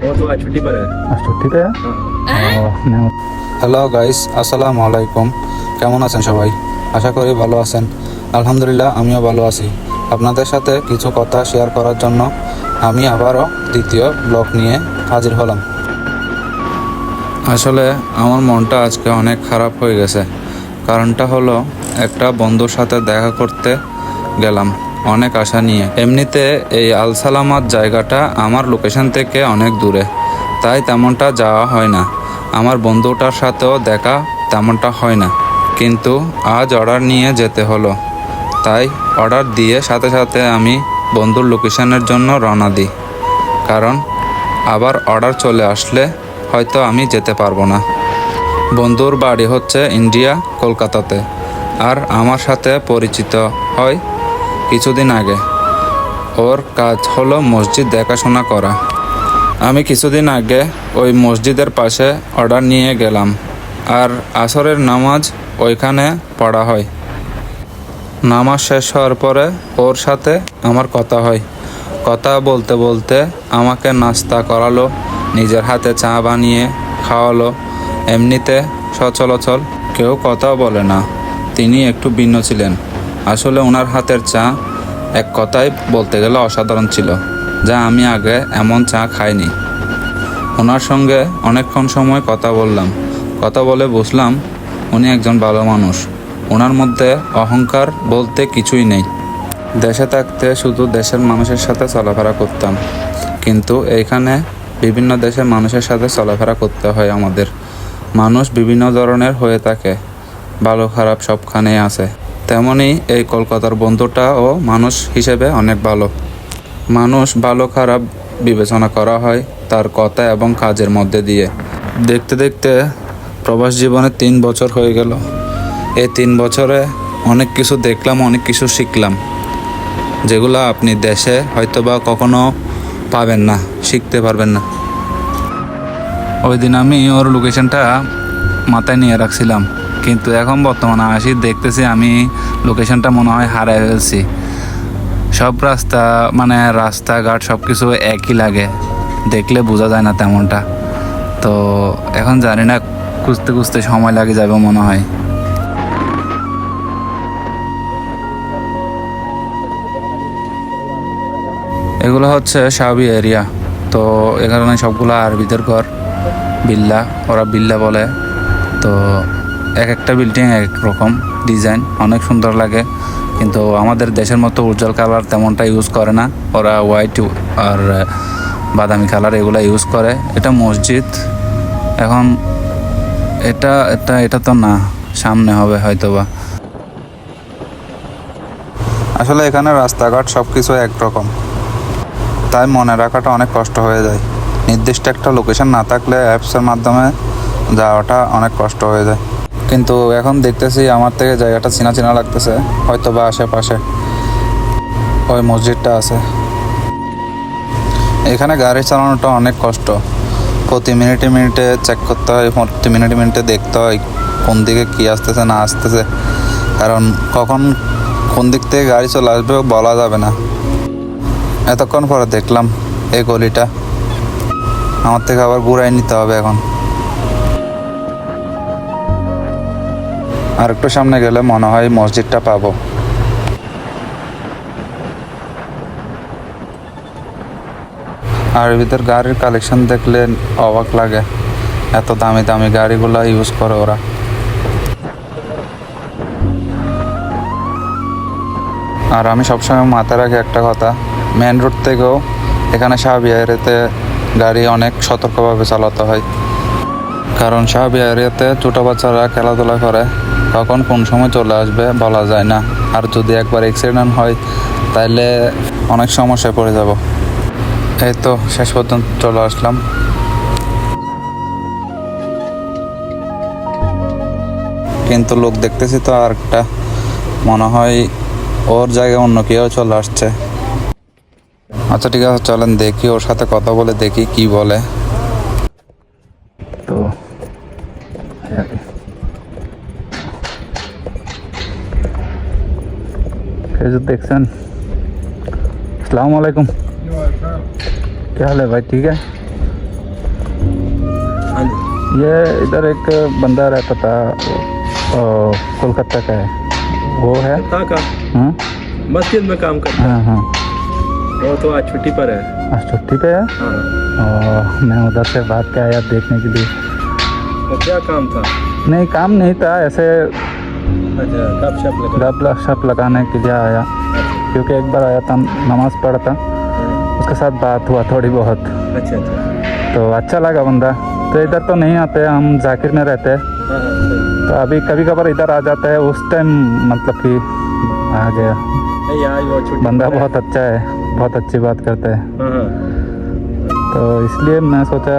वो तो आज छुट्टी पर है। आज छुट्टी पे है? হ্যালো গাইস, আসসালামু আলাইকুম। কেমন আছেন সবাই? আশা করি ভালো আছেন। আলহামদুলিল্লাহ, আমিও ভালো আছি। আপনাদের সাথে কিছু কথা শেয়ার করার জন্য আমি আবারও দ্বিতীয় ব্লগ নিয়ে হাজির হলাম। আসলে আমার মনটা আজকে অনেক খারাপ হয়ে গেছে। কারণটা হলো, একটা বন্ধুর সাথে দেখা করতে গেলাম অনেক আশা নিয়ে। এমনিতে এই আল সালামাত জায়গাটা আমার লোকেশন থেকে অনেক দূরে, তাই তেমনটা যাওয়া হয় না। আমার বন্ধুটার সাথেও দেখা তেমনটা হয় না, কিন্তু আজ অর্ডার নিয়ে যেতে হলো, তাই অর্ডার দিয়ে সাথে সাথে আমি বন্ধুর লোকেশনের জন্য রওনা দিই। কারণ আবার অর্ডার চলে আসলে হয়তো আমি যেতে পারবো না। বন্ধুর বাড়ি হচ্ছে ইন্ডিয়া, কলকাতাতে। আর আমার সাথে পরিচিত হয় কিছুদিন আগে। ওর কাজ হলো মসজিদ দেখাশোনা করা। আমি কিছুদিন আগে ওই মসজিদের পাশে অর্ডার নিয়ে গেলাম, আর আসরের নামাজ ওইখানে পড়া হয়। নামাজ শেষ হওয়ার পরে ওর সাথে আমার কথা হয়। কথা বলতে বলতে আমাকে নাস্তা করালো, নিজের হাতে চা বানিয়ে খাওয়ালো। এমনিতে সচলাচল কেউ কথা বলে না, তিনি একটু ভিন্ন ছিলেন। আসলে ওনার হাতের চা এক কথায় বলতে গেলে অসাধারণ ছিল, যা আমি আগে এমন চা খাইনি। ওনার সঙ্গে অনেকক্ষণ সময় কথা বললাম। কথা বলে বুঝলাম উনি একজন ভালো মানুষ। ওনার মধ্যে অহংকার বলতে কিছুই নেই। দেশে থাকতে শুধু দেশের মানুষের সাথে চলাফেরা করতাম, কিন্তু এইখানে বিভিন্ন দেশের মানুষের সাথে চলাফেরা করতে হয় আমাদের। মানুষ বিভিন্ন ধরনের হয়ে থাকে, ভালো খারাপ সবখানেই আছে। তেমনই এই কলকাতার বন্ধুটাও মানুষ হিসেবে অনেক ভালো। মানুষ ভালো খারাপ বিবেচনা করা হয় তার কথা এবং কাজের মধ্যে দিয়ে। দেখতে দেখতে প্রবাস জীবনে 3 বছর হয়ে গেল। এই 3 বছরে অনেক কিছু দেখলাম, অনেক কিছু শিখলাম, যেগুলো আপনি দেশে হয়তো বা কখনো পাবেন না, শিখতে পারবেন না। ওই দিন আমি ওর লোকেশনটা মাথায় নিয়ে রাখছিলাম, কিন্তু এখন বর্তমানে আসি দেখতেছি আমি লোকেশনটা মনে হয় হারাই ফেলছি। সব রাস্তা মানে রাস্তাঘাট সব কিছু একই লাগে, দেখলে বোঝা যায় না তেমনটা। তো এখন জানি না, খুঁজতে খুঁজতে সময় লাগে যাবে মনে হয়। এগুলো হচ্ছে সাবি এরিয়া। তো এখানে সবগুলো আরবিদের ঘর, বিল্লা, ওরা বিল্লা বলে। তো এক একটা বিল্ডিং এক রকম ডিজাইন, অনেক সুন্দর লাগে। কিন্তু আমাদের দেশের মতো উজ্জ্বল কালার তেমনটা ইউজ করে না, ওরা হোয়াইট আর বাদামি কালার এগুলো ইউজ করে। এটা মসজিদ। এখন এটা এটা এটা তো না, সামনে হবে হয়তোবা। আসলে এখানে রাস্তাঘাট সব কিছু একরকম, তাই মনে রাখাটা অনেক কষ্ট হয়ে যায়। নির্দিষ্ট একটা লোকেশন না থাকলে অ্যাপসের মাধ্যমে যাওয়াটা অনেক কষ্ট হয়ে যায়। কিন্তু এখন দেখতেছি আমার থেকে জায়গাটা চেনা চেনা লাগতেছে, হয়তো বা আশেপাশে ওই মসজিদটা আছে। এখানে গাড়ি চালানোটা অনেক কষ্ট। প্রতি মিনিটে মিনিটে চেক করতে হয়, প্রতি মিনিটে মিনিটে দেখতে হয় কোন দিকে কী আসতেছে না আসতেছে, কারণ কখন কোন দিক থেকে গাড়ি চলে আসবে বলা যাবে না। এতক্ষণ পরে দেখলাম এই গলিটা, আমার থেকে আবার ঘুরাই নিতে হবে এখন। আর একটু সামনে গেলে মনে হয় মসজিদটা পাবো। আরবিদের গাড়ির কালেকশন দেখলে অবাক লাগে, এত দামি দামি গাড়িগুলো ইউজ করে ওরা। আর আমি সবসময় মাথায় রাখি একটা কথা, মেন রোড থেকেও এখানে সাহাবি এরিয়াতে গাড়ি অনেক সতর্কভাবে চালাতে হয়। কারণ সাহাবি এরিয়াতে ছোটো বাচ্চারা খেলাধুলা করে, কখন কোন সময় চলে আসবে বলা যায় না। আর যদি একবার অ্যাক্সিডেন্ট হয় তাহলে অনেক সমস্যায় পড়ে যাব। এই তো শেষ পর্যন্ত চলে আসলাম। কিন্তু লোক দেখতেছি তো আর একটা, মনে হয় ওর জায়গায় অন্য কেউ চলে আসছে। আচ্ছা ঠিক আছে, চলেন দেখি, ওর সাথে কথা বলে দেখি কি বলে। তো দেখছেন। अस्सलाम वालेकुम, क्या हाल है भाई? ठीक है। ये इधर एक बंदा रहता था, कोलकाता का है, वो है। कहाँ का? हाँ मस्जिद में काम करता हाँ हाँ। है। वो तो आज छुट्टी पर है। आज छुट्टी पे है। हाँ। और मैं उधर से भाग के आया देखने के लिए। तो क्या काम था? नहीं, काम नहीं था, ऐसे अच्छा, गपशप लगा। गपशप लगाने के लिए आया, क्योंकि एक बार आया था, नमाज़ पढ़ा था, उसके साथ बात हुआ थोड़ी बहुत, अच्छा अच्छा। तो अच्छा लगा बंदा। तो इधर तो नहीं आते, हम जाकिर में रहते हैं, हाँ हाँ सही। तो अभी कभी कभार इधर आ जाता है, उस टाइम मतलब कि आ गया। नहीं आज वो छुट्टी बंदा पर है। बहुत अच्छा है, बहुत अच्छी बात करता है, हाँ हाँ। तो इसलिए मैं सोचा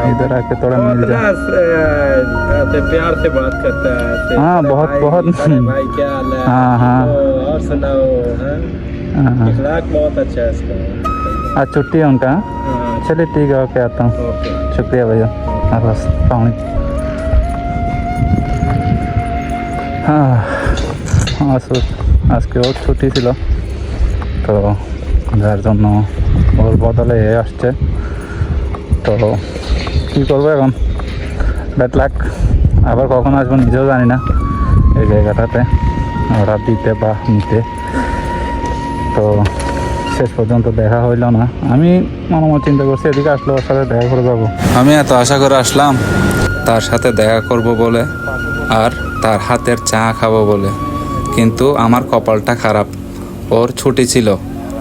इधर आके थोड़ा वो मिल इतना जाए। ऐसे प्यार से बात करता है ऐसे, हाँ, अरे बहुत- भाई, बहुत। अरे भाई क्या हाल है? हाँ, हाँ। तो और सुनाओ। हाँ? हाँ, इखलाक बहुत अच्छा है इसका। आज छुट्टी है उनका। हाँ, चलिए ठीक है, ओके, आता हूँ। ओके। शुक्रिया भैया। हाँ बस पाहुणी। हाँ আজকে ওর ছুটি ছিল, তো যার জন্য ওর বদলে এ আসছে। তো কী করবো এখন, ব্যাড লাক, আবার কখন আসবো নিজেও জানি না এই জায়গাটাতে ওরা দিতে বা নিতে। তো শেষ পর্যন্ত দেখা হইল না। আমি মনে মনে চিন্তা করছি এদিকে আসলে ওর সাথে দেখা করে যাবো। আমি এত আশা করে আসলাম তার সাথে দেখা করব বলে আর তার হাতের চা খাবো বলে, কিন্তু আমার কপালটা খারাপ, ওর ছুটি ছিল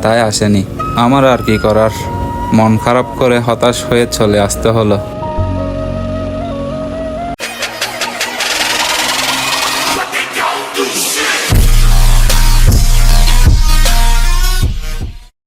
তাই আসেনি। আমার আর কি করার, মন খারাপ করে হতাশ হয়ে চলে আসতে হলো।